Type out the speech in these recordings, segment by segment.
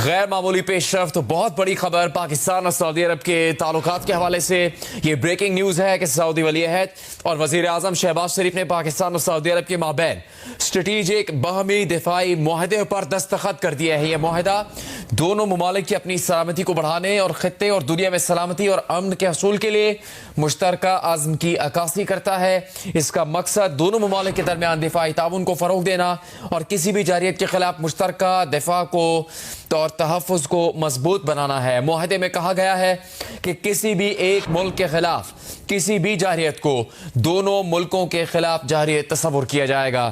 غیر معمولی پیش رفت بہت بڑی خبر پاکستان اور سعودی عرب کے تعلقات کے حوالے سے یہ بریکنگ نیوز ہے کہ سعودی ولی عہد اور وزیر اعظم شہباز شریف نے پاکستان اور سعودی عرب کے مابین اسٹریٹجک باہمی دفاعی معاہدے پر دستخط کر دیا ہے۔ یہ معاہدہ دونوں ممالک کی اپنی سلامتی کو بڑھانے اور خطے اور دنیا میں سلامتی اور امن کے حصول کے لیے مشترکہ عزم کی عکاسی کرتا ہے۔ اس کا مقصد دونوں ممالک کے درمیان دفاعی تعاون کو فروغ دینا اور کسی بھی جارحیت کے خلاف مشترکہ دفاع کو اور تحفظ کو مضبوط بنانا ہے۔ معاہدے میں کہا گیا ہے کہ کسی بھی ایک ملک کے خلاف کسی بھی جارحیت کو دونوں ملکوں کے خلاف جارحیت تصور کیا جائے گا۔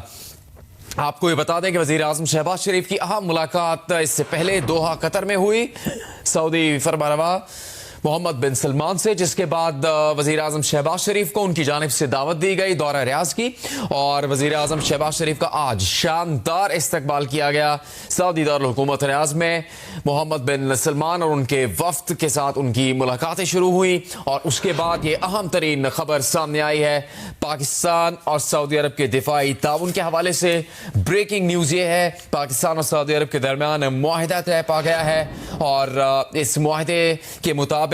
آپ کو یہ بتا دیں کہ وزیر اعظم شہباز شریف کی اہم ملاقات اس سے پہلے دوحہ قطر میں ہوئی سعودی فرمانروا محمد بن سلمان سے، جس کے بعد وزیر اعظم شہباز شریف کو ان کی جانب سے دعوت دی گئی دورہ ریاض کی، اور وزیر اعظم شہباز شریف کا آج شاندار استقبال کیا گیا۔ سعودی دارالحکومت ریاض میں محمد بن سلمان اور ان کے وفد کے ساتھ ان کی ملاقاتیں شروع ہوئی، اور اس کے بعد یہ اہم ترین خبر سامنے آئی ہے۔ پاکستان اور سعودی عرب کے دفاعی تعاون کے حوالے سے بریکنگ نیوز یہ ہے، پاکستان اور سعودی عرب کے درمیان معاہدہ طے پا گیا ہے، اور اس معاہدے کے مطابق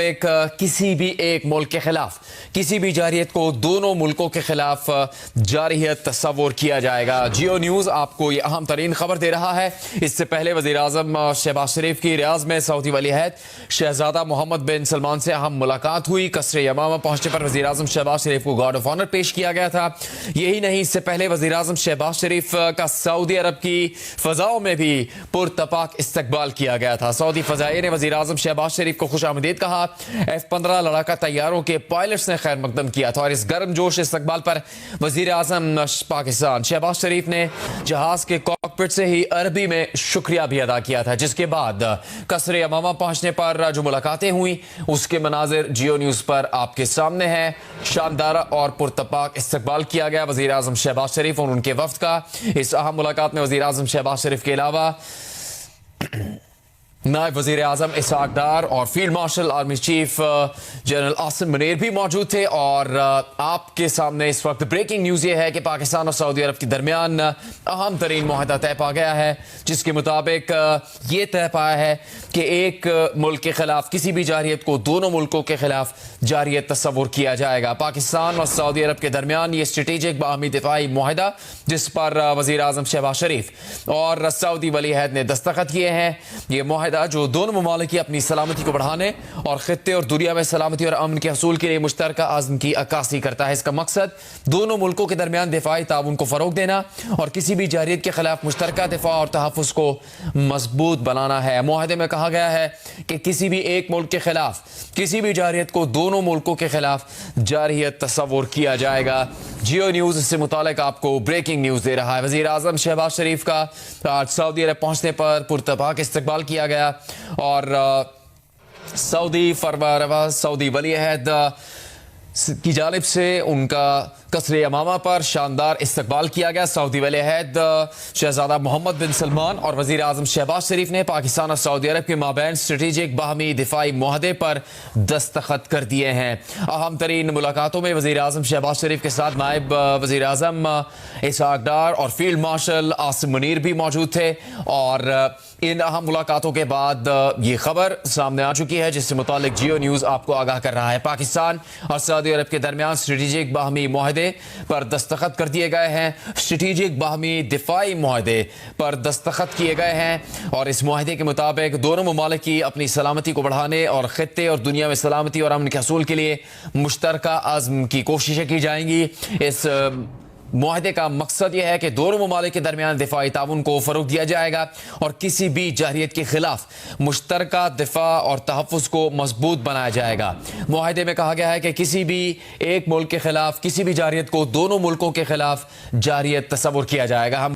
کسی بھی ایک ملک کے خلاف کسی بھی جارحیت کو دونوں ملکوں کے خلاف جارحیت تصور کیا جائے گا۔ جیو نیوز آپ کو یہ اہم ترین خبر دے رہا ہے۔ اس سے پہلے وزیر اعظم شہباز شریف کی ریاض میں سعودی ولی عہد شہزادہ محمد بن سلمان سے اہم ملاقات ہوئی۔ قصر یمامہ پہنچنے پر وزیر اعظم شہباز شریف کو گارڈ آف آنر پیش کیا گیا تھا۔ یہی نہیں، اس سے پہلے وزیر اعظم شہباز شریف کا سعودی عرب کی فضاؤں میں بھی پرتپاک استقبال کیا گیا تھا۔ سعودی فضائیہ نے وزیر اعظم شہباز شریف کو خوش آمدید کہا۔ F-15 لڑاکا طیاروں کے پائلٹس نے خیر مقدم کیا تھا، اور اس گرم جوش استقبال پر وزیر اعظم پاکستان شہباز شریف نے جہاز کے کاکپٹ سے ہی عربی میں شکریہ بھی ادا کیا تھا، جس کے بعد قصر یمامہ پہنچنے پر جو ملاقاتیں ہوئیں اس کے مناظر جیو نیوز پر آپ کے سامنے ہیں۔ شاندار اور پرتپاک استقبال کیا گیا وزیر اعظم شہباز شریف اور ان کے وفد کا۔ اس اہم ملاقات میں وزیر اعظم شہباز شریف کے علاوہ نائب وزیر اعظم اسحاق ڈار اور field marshal army chief general Asim Munir بھی موجود تھے۔ اور آپ کے سامنے اس وقت بریکنگ نیوز یہ ہے کہ پاکستان اور سعودی عرب کے درمیان اہم ترین معاہدہ طے پا گیا ہے، جس کے مطابق یہ طے پایا ہے کہ ایک ملک کے خلاف کسی بھی جارحیت کو دونوں ملکوں کے خلاف جارحیت تصور کیا جائے گا۔ پاکستان اور سعودی عرب کے درمیان یہ اسٹریٹجک باہمی دفاعی معاہدہ، جس پر وزیر اعظم شہباز شریف اور سعودی ولی عہد نے دستخط کیے ہیں، یہ معاہدہ جو دونوں ممالک کی اپنی سلامتی کو بڑھانے اور خطے اور دنیا میں سلامتی اور امن کے حصول کے لیے مشترکہ عزم کی عکاسی کرتا ہے۔ اس کا مقصد دونوں ملکوں کے درمیان دفاعی تعاون کو فروغ دینا اور کسی بھی جارحیت کے خلاف مشترکہ دفاع اور تحفظ کو مضبوط بنانا ہے۔ معاہدے میں کہا گیا ہے کہ کسی بھی ایک ملک کے خلاف کسی بھی جارحیت کو دونوں ملکوں کے خلاف جارحیت تصور کیا جائے گا۔ جیو نیوز اس سے متعلق آپ کو بریکنگ نیوز دے رہا ہے۔ وزیر اعظم شہباز شریف کا آج سعودی عرب پہنچنے پر پرتپاک استقبال کیا گیا، اور سعودی فرمانروا سعودی ولی عہد کی جانب سے ان کا قصر یمامہ پر شاندار استقبال کیا گیا۔ سعودی ولی عہد شہزادہ محمد بن سلمان اور وزیر اعظم شہباز شریف نے پاکستان اور سعودی عرب کے مابین اسٹریٹجک باہمی دفاعی معاہدے پر دستخط کر دیے ہیں۔ اہم ترین ملاقاتوں میں وزیر اعظم شہباز شریف کے ساتھ نائب وزیر اعظم اسحاق ڈار اور فیلڈ مارشل عاصم منیر بھی موجود تھے، اور ان اہم ملاقاتوں کے بعد یہ خبر سامنے آ چکی ہے، جس سے متعلق جیو نیوز آپ کو آگاہ کر رہا ہے۔ پاکستان اور سعودی عرب کے درمیان اسٹریٹجک باہمی معاہدے پر دستخط کر دیے گئے ہیں، اسٹریٹجک باہمی دفاعی معاہدے پر دستخط کیے گئے ہیں، اور اس معاہدے کے مطابق دونوں ممالک کی اپنی سلامتی کو بڑھانے اور خطے اور دنیا میں سلامتی اور امن کے حصول کے لیے مشترکہ عزم کی کوششیں کی جائیں گی۔ اس معاہدے کا مقصد یہ ہے کہ دونوں ممالک کے درمیان دفاعی تعاون کو فروغ دیا جائے گا اور کسی بھی جارحیت کے خلاف مشترکہ دفاع اور تحفظ کو مضبوط بنایا جائے گا۔ معاہدے میں کہا گیا ہے کہ کسی بھی ایک ملک کے خلاف کسی بھی جارحیت کو دونوں ملکوں کے خلاف جارحیت تصور کیا جائے گا۔ ہم